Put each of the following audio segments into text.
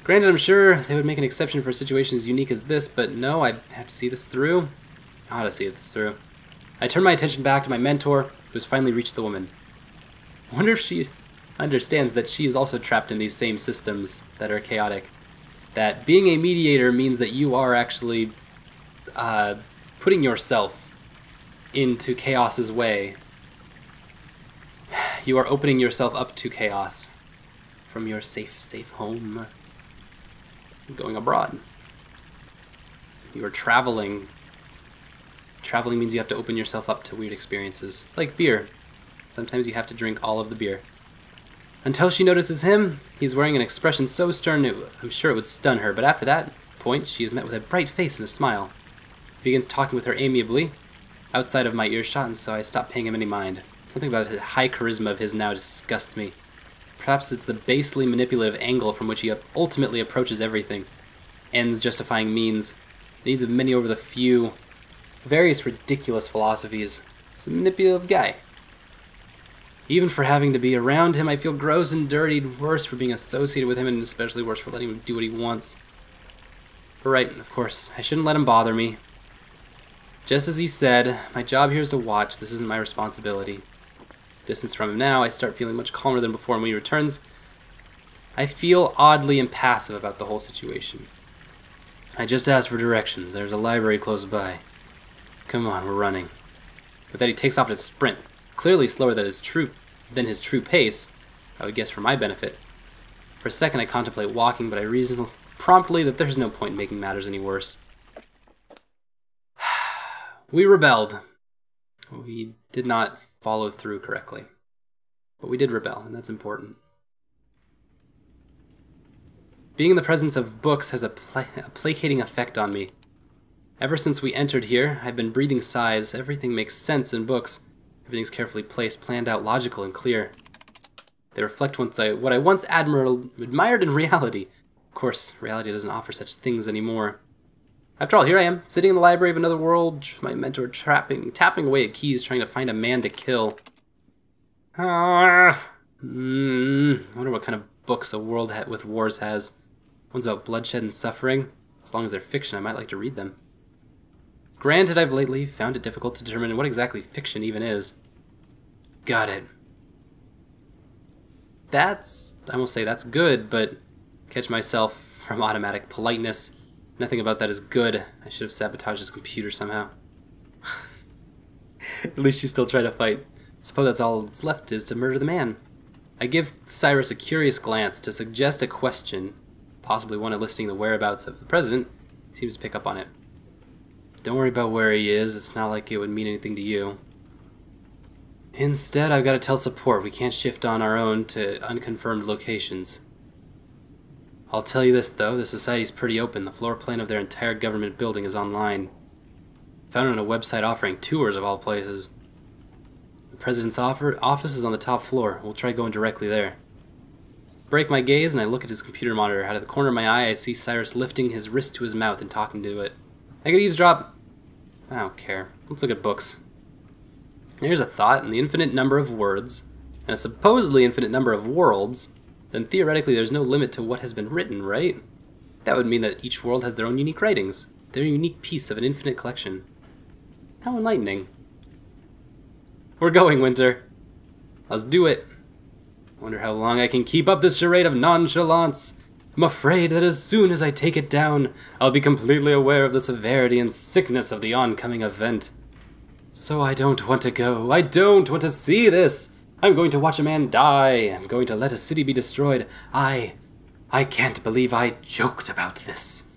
Granted, I'm sure they would make an exception for situations unique as this, but no, I have to see this through. I ought to see this through. I turn my attention back to my mentor, who has finally reached the woman. I wonder if she understands that she is also trapped in these same systems that are chaotic. That being a mediator means that you are actually putting yourself into chaos's way. You are opening yourself up to chaos from your safe home. Going abroad. You are traveling. Traveling means you have to open yourself up to weird experiences, like beer. Sometimes you have to drink all of the beer. Until she notices him, he's wearing an expression so stern I'm sure it would stun her, but after that point, she is met with a bright face and a smile. He begins talking with her amiably, outside of my earshot, and so I stop paying him any mind. Something about the high charisma of his now disgusts me. Perhaps it's the basely manipulative angle from which he ultimately approaches everything. Ends justifying means. The needs of many over the few. Various ridiculous philosophies. He's a manipulative guy. Even for having to be around him, I feel gross and dirtied, worse for being associated with him, and especially worse for letting him do what he wants. But right, of course, I shouldn't let him bother me. Just as he said, my job here is to watch, this isn't my responsibility. Distance from him now, I start feeling much calmer than before, and when he returns, I feel oddly impassive about the whole situation. I just asked for directions, there's a library close by. Come on, we're running. With that he takes off at a sprint, clearly slower than his true pace, I would guess for my benefit. For a second I contemplate walking, but I reason promptly that there's no point in making matters any worse. We rebelled. We did not follow through correctly. But we did rebel, and that's important. Being in the presence of books has a placating effect on me. Ever since we entered here, I've been breathing sighs. Everything makes sense in books. Everything's carefully placed, planned out, logical, and clear. They reflect what I once admired in reality. Of course, reality doesn't offer such things anymore. After all, here I am, sitting in the library of another world, my mentor tapping away at keys, trying to find a man to kill. I wonder what kind of books a world with wars has. One's about bloodshed and suffering. As long as they're fiction, I might like to read them. Granted, I've lately found it difficult to determine what exactly fiction even is. Got it. I won't say that's good, but catch myself from automatic politeness. Nothing about that is good. I should have sabotaged his computer somehow. At least she's still trying to fight. I suppose that's all that's left is to murder the man. I give Cyrus a curious glance to suggest a question, possibly one eliciting the whereabouts of the president. He seems to pick up on it. Don't worry about where he is, it's not like it would mean anything to you. Instead, I've got to tell support we can't shift on our own to unconfirmed locations. I'll tell you this though, the society's pretty open. The floor plan of their entire government building is online. Found it on a website offering tours of all places. The president's office is on the top floor. We'll try going directly there. Break my gaze and I look at his computer monitor. Out of the corner of my eye, I see Cyrus lifting his wrist to his mouth and talking to it. I could eavesdrop. I don't care. Let's look at books. Here's a thought: in the infinite number of words, and a supposedly infinite number of worlds, then theoretically there's no limit to what has been written, right? That would mean that each world has their own unique writings, their unique piece of an infinite collection. How enlightening. We're going, Winter. Let's do it. Wonder how long I can keep up this charade of nonchalance. I'm afraid that as soon as I take it down, I'll be completely aware of the severity and sickness of the oncoming event. So I don't want to go. I don't want to see this. I'm going to watch a man die. I'm going to let a city be destroyed. I can't believe I joked about this.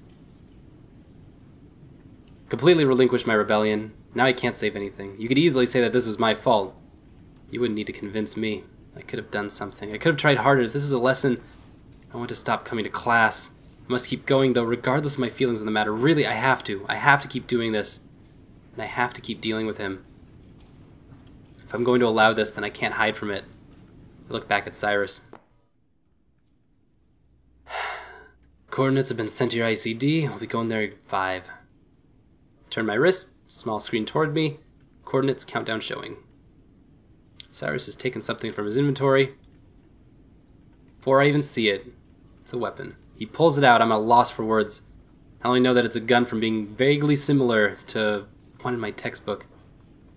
Completely relinquished my rebellion. Now I can't save anything. You could easily say that this was my fault. You wouldn't need to convince me. I could have done something. I could have tried harder. If this is a lesson, I want to stop coming to class. I must keep going, though, regardless of my feelings in the matter. Really, I have to. I have to keep doing this. And I have to keep dealing with him. If I'm going to allow this, then I can't hide from it. I look back at Cyrus. Coordinates have been sent to your ICD. We'll be going there at 5. Turn my wrist, small screen toward me. Coordinates, countdown showing. Cyrus has taken something from his inventory. Before I even see it, it's a weapon. He pulls it out. I'm at a loss for words. I only know that it's a gun from being vaguely similar to one in my textbook.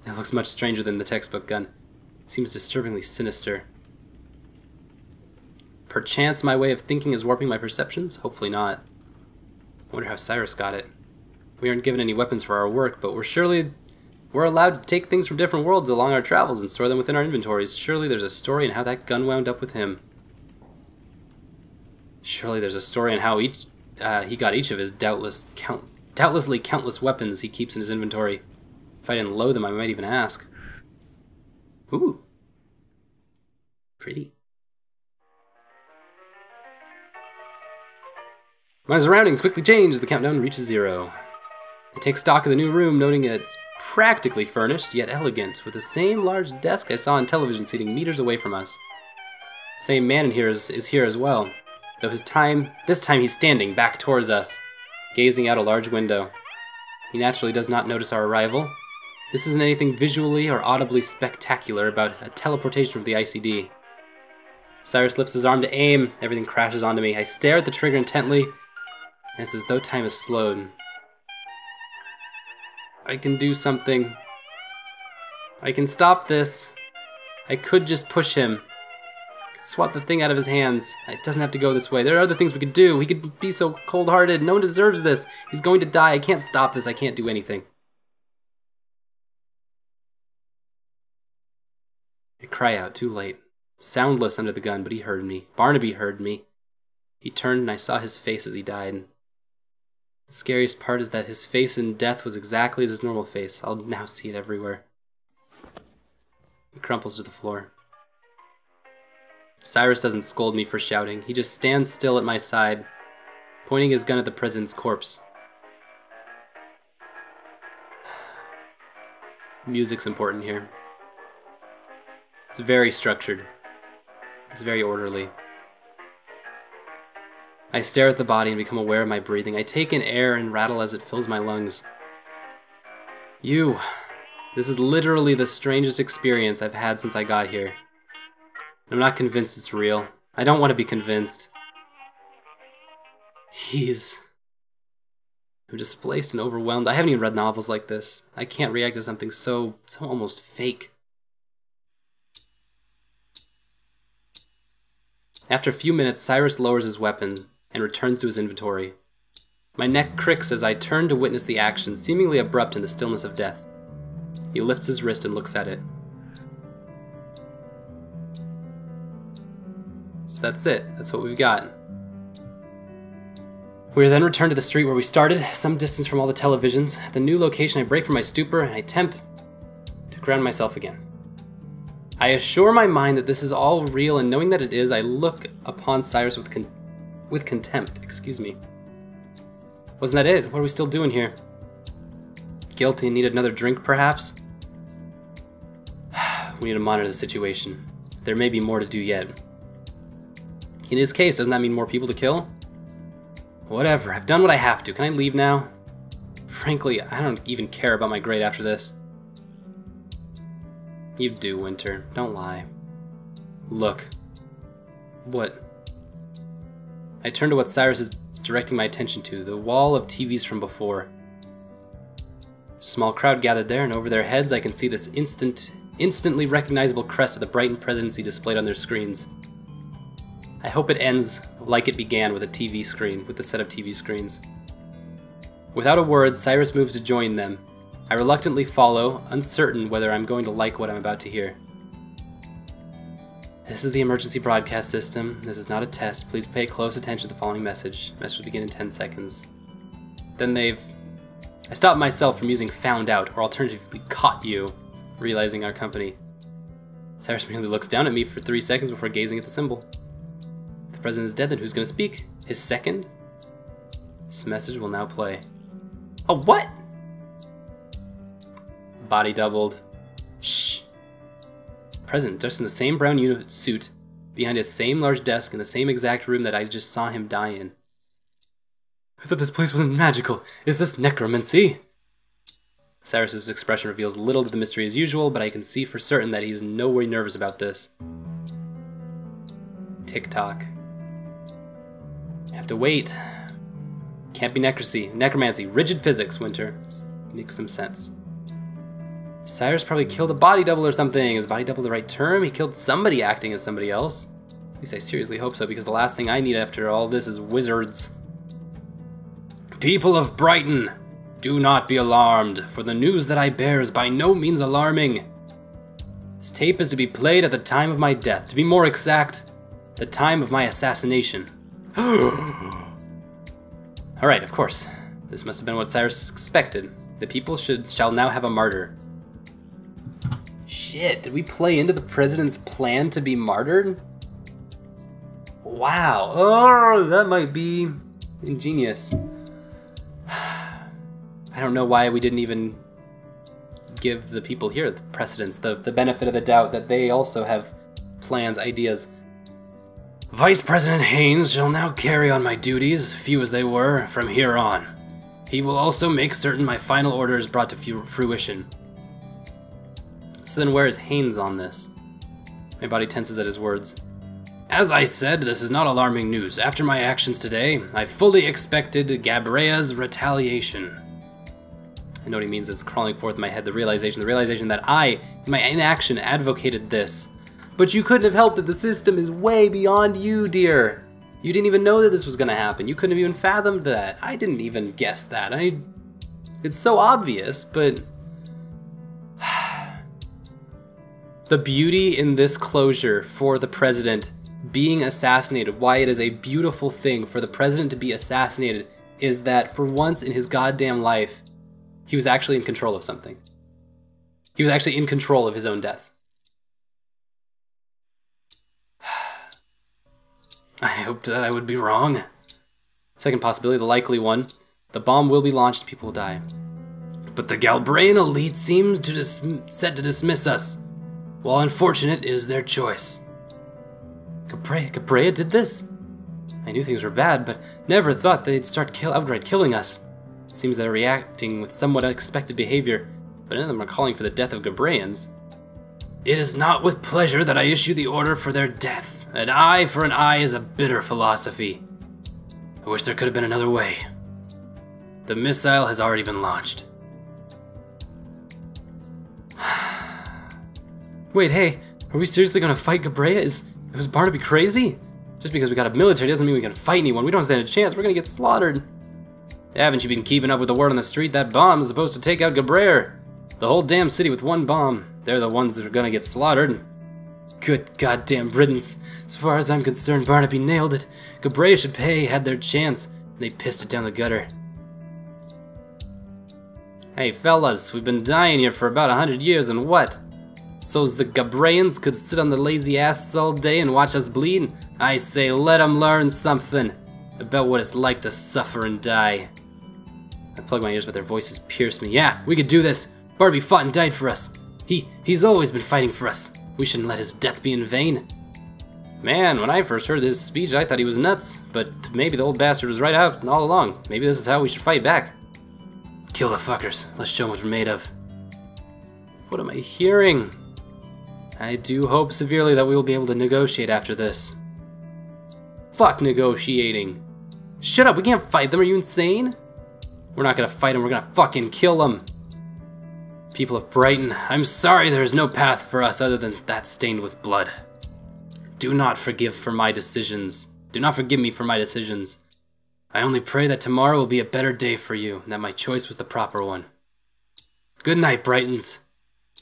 It looks much stranger than the textbook gun. It seems disturbingly sinister. Perchance my way of thinking is warping my perceptions? Hopefully not. I wonder how Cyrus got it. We aren't given any weapons for our work, but we're allowed to take things from different worlds along our travels and store them within our inventories. Surely there's a story in how that gun wound up with him. Surely there's a story in how he got each of his doubtlessly countless weapons he keeps in his inventory. If I didn't load them, I might even ask. Ooh. Pretty. My surroundings quickly change as the countdown reaches 0. I take stock of the new room, noting it's practically furnished, yet elegant, with the same large desk I saw on television seating meters away from us. The same man in here is here as well, though this time he's standing back towards us, gazing out a large window. He naturally does not notice our arrival. This isn't anything visually or audibly spectacular about a teleportation from the ICD. Cyrus lifts his arm to aim, everything crashes onto me. I stare at the trigger intently, and it's as though time has slowed. I can do something. I can stop this. I could just push him. I could swat the thing out of his hands. It doesn't have to go this way. There are other things we could do. We could be so cold-hearted. No one deserves this. He's going to die. I can't stop this. I can't do anything. I cry out, too late. Soundless under the gun, but he heard me. Barnaby heard me. He turned and I saw his face as he died. The scariest part is that his face in death was exactly as his normal face. I'll now see it everywhere. He crumples to the floor. Cyrus doesn't scold me for shouting. He just stands still at my side, pointing his gun at the president's corpse. Music's important here. It's very structured. It's very orderly. I stare at the body and become aware of my breathing. I take in air and rattle as it fills my lungs. This is literally the strangest experience I've had since I got here. I'm not convinced it's real. I don't want to be convinced. I'm displaced and overwhelmed. I haven't even read novels like this. I can't react to something so almost fake. After a few minutes, Cyrus lowers his weapon and returns to his inventory. My neck cricks as I turn to witness the action, seemingly abrupt in the stillness of death. He lifts his wrist and looks at it. So that's it. That's what we've got. We are then returned to the street where we started, some distance from all the televisions. At the new location, I break from my stupor and I attempt to ground myself again. I assure my mind that this is all real, and knowing that it is, I look upon Cyrus with contempt. Excuse me. Wasn't that it? What are we still doing here? Guilty and need another drink, perhaps? We need to monitor the situation. There may be more to do yet. In his case, doesn't that mean more people to kill? Whatever, I've done what I have to. Can I leave now? Frankly, I don't even care about my grade after this. You do, Winter. Don't lie. Look. What? I turn to what Cyrus is directing my attention to, the wall of TVs from before. A small crowd gathered there, and over their heads I can see this instantly recognizable crest of the Brighton presidency displayed on their screens. I hope it ends like it began, with a TV screen, with a set of TV screens. Without a word, Cyrus moves to join them. I reluctantly follow, uncertain whether I'm going to like what I'm about to hear. This is the emergency broadcast system. This is not a test. Please pay close attention to the following message. Message will begin in 10 seconds. Then I stopped myself from using found out, or alternatively caught you, realizing our company. Cyrus merely looks down at me for 3 seconds before gazing at the symbol. If the president is dead, then who's going to speak? His second? This message will now play. Oh, what? Body doubled. Shh. President, dressed in the same brown suit, behind his same large desk in the same exact room that I just saw him die in. I thought this place wasn't magical. Is this necromancy? Cyrus's expression reveals little to the mystery as usual, but I can see for certain that he is nowhere nervous about this. Tick-tock. Have to wait. Can't be necromancy. Rigid physics, Winter. Makes some sense. Cyrus probably killed a body double or something. Is body double the right term? He killed somebody acting as somebody else. At least I seriously hope so, because the last thing I need after all this is wizards. People of Brighton, do not be alarmed, for the news that I bear is by no means alarming. This tape is to be played at the time of my death. To be more exact, the time of my assassination. Alright, of course. This must have been what Cyrus expected. The people shall now have a martyr. Shit, did we play into the president's plan to be martyred? Wow. Oh, that might be ingenious. I don't know why we didn't even give the people here the precedence, the benefit of the doubt that they also have plans, ideas. Vice President Haynes shall now carry on my duties, few as they were, from here on. He will also make certain my final order is brought to fruition. So then where is Haynes on this? My body tenses at his words. As I said, this is not alarming news. After my actions today, I fully expected Gabrea's retaliation. I know what he means. It's crawling forth in my head, the realization that I, in my inaction, advocated this. But you couldn't have helped it. The system is way beyond you, dear. You didn't even know that this was going to happen. You couldn't have even fathomed that. I didn't even guess that. It's so obvious, but... The beauty in this closure for the president being assassinated, why it is a beautiful thing for the president to be assassinated, is that for once in his goddamn life, he was actually in control of something. He was actually in control of his own death. I hoped that I would be wrong. Second possibility, the likely one. The bomb will be launched, people will die. But the Galbraean elite seems set to dismiss us. While unfortunate, it is their choice. Gabrea did this? I knew things were bad, but never thought they'd start outright killing us. Seems they're reacting with somewhat unexpected behavior, but none of them are calling for the death of Gabreans. It is not with pleasure that I issue the order for their death. An eye for an eye is a bitter philosophy. I wish there could have been another way. The missile has already been launched. Wait, hey, are we seriously gonna fight Gabrea? Was Barnaby crazy? Just because we got a military doesn't mean we can fight anyone. We don't stand a chance. We're gonna get slaughtered. Haven't you been keeping up with the word on the street? That bomb is supposed to take out Gabrea. The whole damn city with one bomb. They're the ones that are gonna get slaughtered. Good goddamn riddance. As far as I'm concerned, Barnaby nailed it. Gabrea should pay, had their chance. They pissed it down the gutter. Hey fellas, we've been dying here for about 100 years and what? So's the Gabreans could sit on the lazy asses all day and watch us bleed? I say let them learn something about what it's like to suffer and die. I plug my ears but their voices pierce me. Yeah, we could do this. Barnaby fought and died for us. He's always been fighting for us. We shouldn't let his death be in vain. Man, when I first heard this speech I thought he was nuts, but maybe the old bastard was right out all along. Maybe this is how we should fight back. Kill the fuckers. Let's show them what we're made of. What am I hearing? I do hope severely that we will be able to negotiate after this. Fuck negotiating. Shut up, we can't fight them, are you insane? We're not gonna fight them, we're gonna fucking kill them. People of Brighton, I'm sorry there is no path for us other than that stained with blood. Do not forgive for my decisions. Do not forgive me for my decisions. I only pray that tomorrow will be a better day for you, and that my choice was the proper one. Good night, Brightons.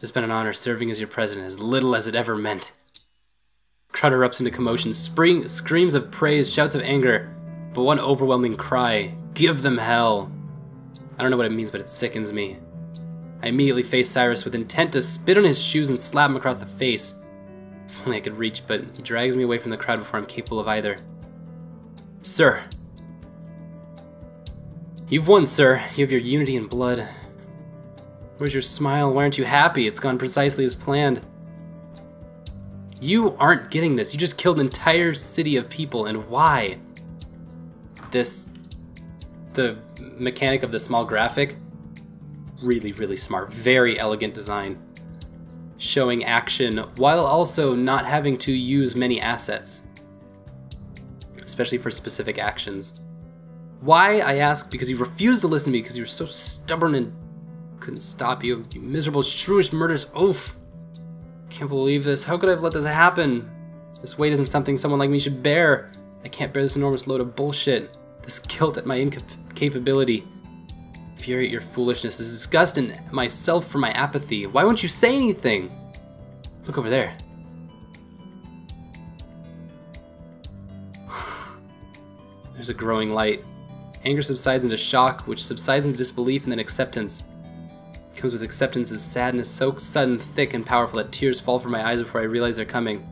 It's been an honor serving as your president, as little as it ever meant. Crowd erupts into commotion, screams of praise, shouts of anger, but one overwhelming cry, give them hell. I don't know what it means, but it sickens me. I immediately face Cyrus with intent to spit on his shoes and slap him across the face. If only I could reach, but he drags me away from the crowd before I'm capable of either. Sir. You've won, sir. You have your unity and blood. Where's your smile? Why aren't you happy? It's gone precisely as planned. You aren't getting this. You just killed an entire city of people, and why? The mechanic of the small graphic, really, really smart. Very elegant design. Showing action while also not having to use many assets. especially for specific actions. Why, I ask, because you refused to listen to me, because you were so stubborn and couldn't stop you. You miserable, shrewish, murderous oaf. Can't believe this. How could I have let this happen? This weight isn't something someone like me should bear. I can't bear this enormous load of bullshit. This guilt at my incapability. Fury at your foolishness. This disgust in myself for my apathy. Why won't you say anything? Look over there. There's a growing light. Anger subsides into shock, which subsides into disbelief and then acceptance. It comes with acceptance is sadness so sudden, thick, and powerful that tears fall from my eyes before I realize they're coming.